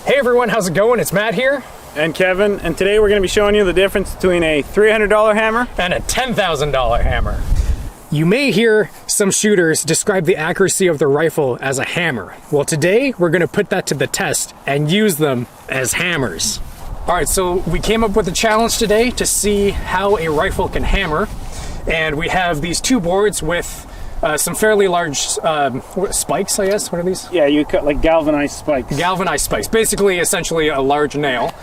Hey everyone, how's it going? It's Matt here. And Kevin, and today we're going to be showing you the difference between a $300 hammer and a $10,000 hammer. You may hear some shooters describe the accuracy of their rifle as a hammer. Well, today we're going to put that to the test and use them as hammers. All right, so we came up with a challenge today to see how a rifle can hammer. And we have these two boards with some fairly large spikes, I guess. What are these? Yeah, you cut like galvanized spikes. Galvanized spikes, basically, essentially a large nail.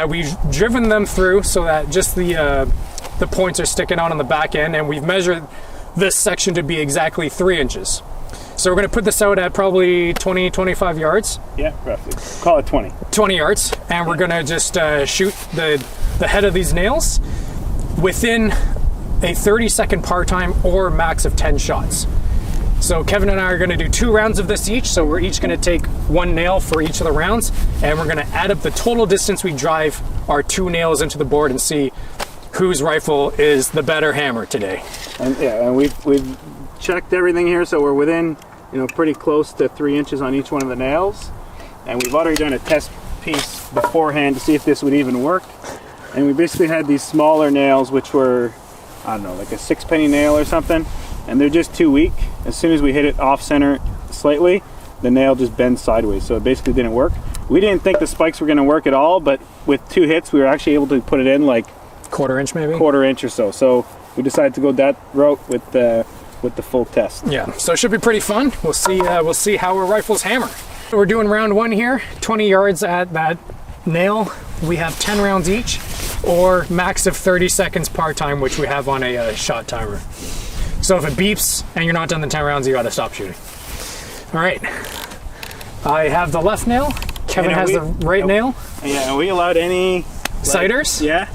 We've driven them through so that just the points are sticking out on the back end, and we've measured this section to be exactly 3 inches. So we're going to put this out at probably 20-25 yards. Yeah, roughly. Call it 20. 20 yards, and we're going to just shoot the head of these nails within a 30-second par time or max of 10 shots. So Kevin and I are going to do 2 rounds of this each, so we're each going to take 1 nail for each of the rounds, and we're going to add up the total distance we drive our 2 nails into the board and see whose rifle is the better hammer today. And yeah, and we've checked everything here, so we're within, pretty close to 3 inches on each one of the nails, and we've already done a test piece beforehand to see if this would even work. And we basically had these smaller nails, which were, I don't know, like a 6-penny nail or something, and they're just too weak. As soon as we hit it off center slightly, the nail just bends sideways, so it basically didn't work. We didn't think the spikes were going to work at all, but with 2 hits we were actually able to put it in like quarter inch, maybe quarter inch or so. So we decided to go that route with the full test. Yeah, so it should be pretty fun. We'll see how our rifles hammer. We're doing round 1 here, 20 yards at that nail. We have 10 rounds each, or max of 30 seconds par time, which we have on a shot timer. So if it beeps and you're not done the 10 rounds, you gotta stop shooting. All right, I have the left nail. Kevin has the right nail. Yeah, are we allowed any sighters? Yeah.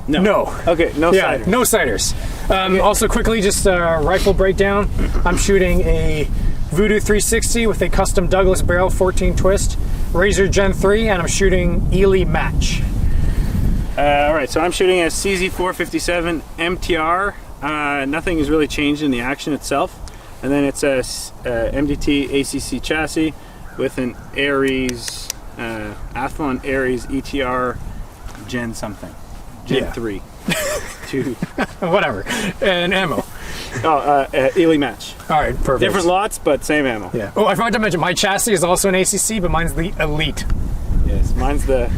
No. Okay, no sighters. No sighters. Okay. Also quickly, just a rifle breakdown. I'm shooting a Vudoo 360 with a custom Douglas barrel 14 twist, Razor Gen 3, and I'm shooting Elite match. All right, so I'm shooting a CZ 457 MTR. Nothing has really changed in the action itself. And then it's a MDT ACC chassis with an Ares, Athlon Ares ETR Gen something. Gen 3. 2. Whatever. And ammo. Elite match. All right, perfect. Different lots, but same ammo. Yeah. Oh, I forgot to mention, my chassis is also an ACC, but mine's the Elite. Yes, mine's the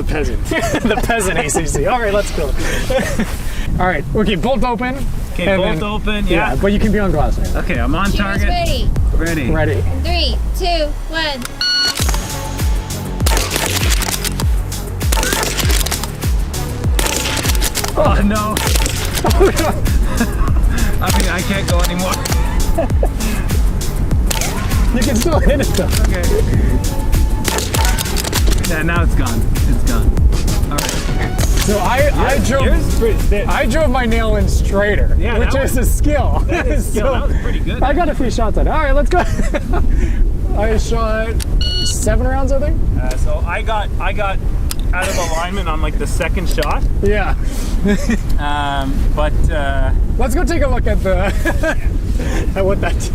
peasant. The peasant ACC. All right, let's go. All right, okay, bolt open. Okay, bolt open, yeah. But you can be on glass now. Okay, I'm on target. Ready. Ready. Ready. 3, 2, 1. Oh no. I mean, I can't go anymore. You can still hit it though. Okay. Yeah, now it's gone. It's gone. All right. Okay. So I drove my nail in straighter, yeah, which is a skill. That is skill. So that was pretty good. I got a few shots at it. All right, let's go. I shot 7 rounds, I think. So I got out of alignment on like the 2nd shot. Yeah. Let's go take a look at at what that did.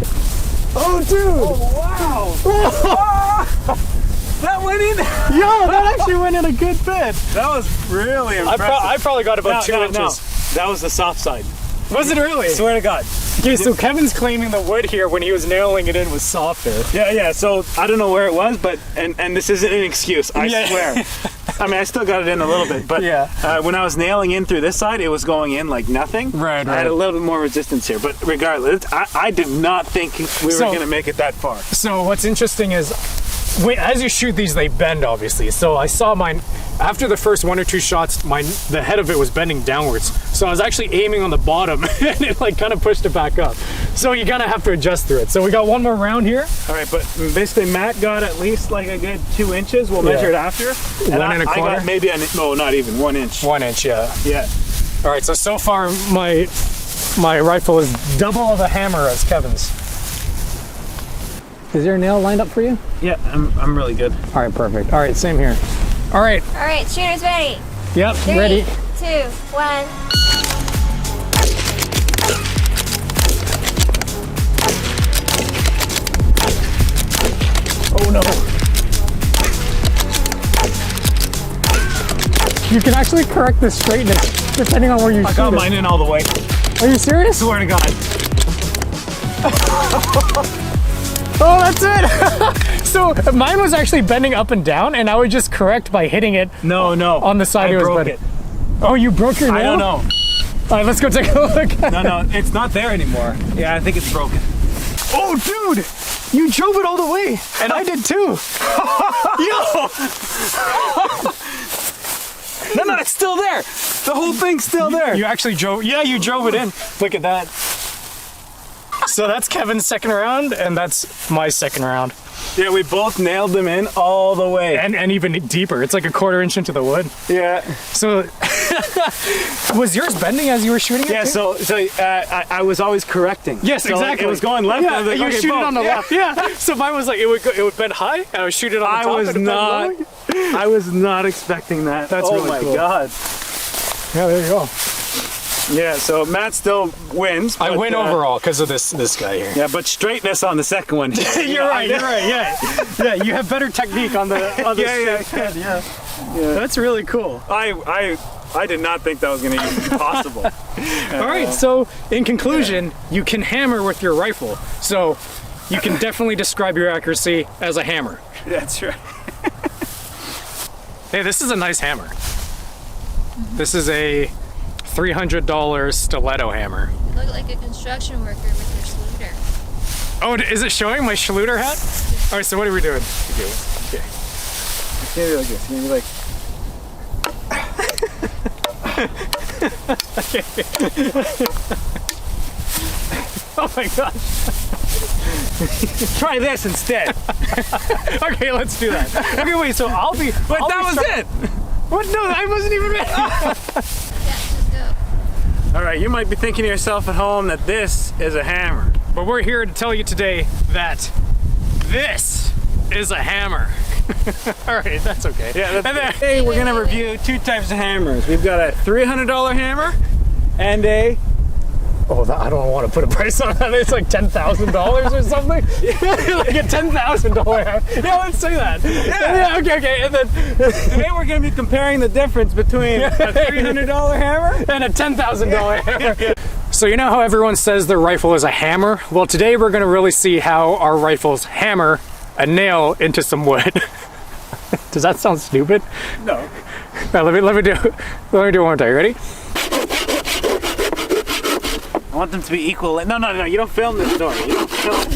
Oh, dude! Oh, wow! Oh. That went in! Yo, that actually went in a good bit. That was really impressive. I probably got about 2 inches. No. That was the soft side. Was it really? Swear to God. Okay, so Kevin's claiming the wood here when he was nailing it in was softer. Yeah, so I don't know where it was, but, and this isn't an excuse, I swear. I mean, I still got it in a little bit, but when I was nailing in through this side, it was going in like nothing. Right. I had a little bit more resistance here, but regardless, I did not think we were going to make it that far. So what's interesting is, as you shoot these, they bend, obviously. So I saw mine, after the first 1 or 2 shots, the head of it was bending downwards. So I was actually aiming on the bottom, and it like kind of pushed it back up. So you kind of have to adjust through it. So we got 1 more round here. All right, but basically Matt got at least like a good 2 inches. We'll measure it after. 1 and a quarter? I got maybe, no, not even 1 inch. 1 inch, yeah. Yeah. All right, so far my rifle is double of a hammer as Kevin's. Is your nail lined up for you? Yeah, I'm really good. All right, perfect. All right, same here. All right. All right, shooters ready. Yep, 3, ready. 2, 1. Oh no. You can actually correct the straightness depending on where you shoot I got it. mine in all the way. Are you serious? Swear to God. Oh, that's it. So mine was actually bending up and down, and I would just correct by hitting it No. on the side I it was broke bending. it. Oh, you broke your nail? I don't know. All right, let's go take a look. No, it's not there anymore. Yeah, I think it's broken. Oh, dude, you drove it all the way, and I did too. Yo! No, it's still there. The whole thing's still there. You actually drove, yeah, you drove it in. Look at that. So that's Kevin's second round, and that's my second round. Yeah, we both nailed them in all the way. And even deeper. It's like a 1/4 inch into the wood. Yeah. So, was yours bending as you were shooting it? Yeah, too? I was always correcting. Yes, So, like, exactly. it was going left. Yeah, and I was like, you okay, shoot it both. on the left. Yeah. So mine was like it would bend high, and I would shoot it on the top. I was not expecting that. That's really my cool. God. Yeah, there you go. Yeah, so Matt still wins. I but, win overall because of this guy here. Yeah, but straightness on the second one. You're right. Yeah, you have better technique on the Yeah. yeah. That's really cool. I did not think that was going to be possible. All right, so in conclusion, you can hammer with your rifle. So you can definitely describe your accuracy as a hammer. That's right. Hey, this is a nice hammer. This is a $300 stiletto hammer. You look like a construction worker with your Schluter. Oh, is it showing my Schluter hat? All right, so what are we doing? Okay. It's going to be like this. It's going to be like... Oh my gosh. Try this instead. Okay, let's do that. Okay, wait, so I'll be... But that was it. What? No, I wasn't even ready. Yeah, just go. All right, you might be thinking to yourself at home that this is a hammer. But we're here to tell you today that this is a hammer. All right, that's okay. Yeah, And then- today we're gonna review two types of hammers. We've got a $300 hammer and a... Oh, I don't want to put a price on that. It's like $10,000 or something. Like a $10,000 hammer. Yeah, let's say that. Yeah, okay. And then Today we're gonna be comparing the difference between a $300 hammer and a $10,000 hammer. So you know how everyone says their rifle is a hammer? Well, today we're going to really see how our rifles hammer a nail into some wood. Does that sound stupid? No. Now, let me do it one more time. Ready? I want them to be equal. No, you don't film this story. You don't film it.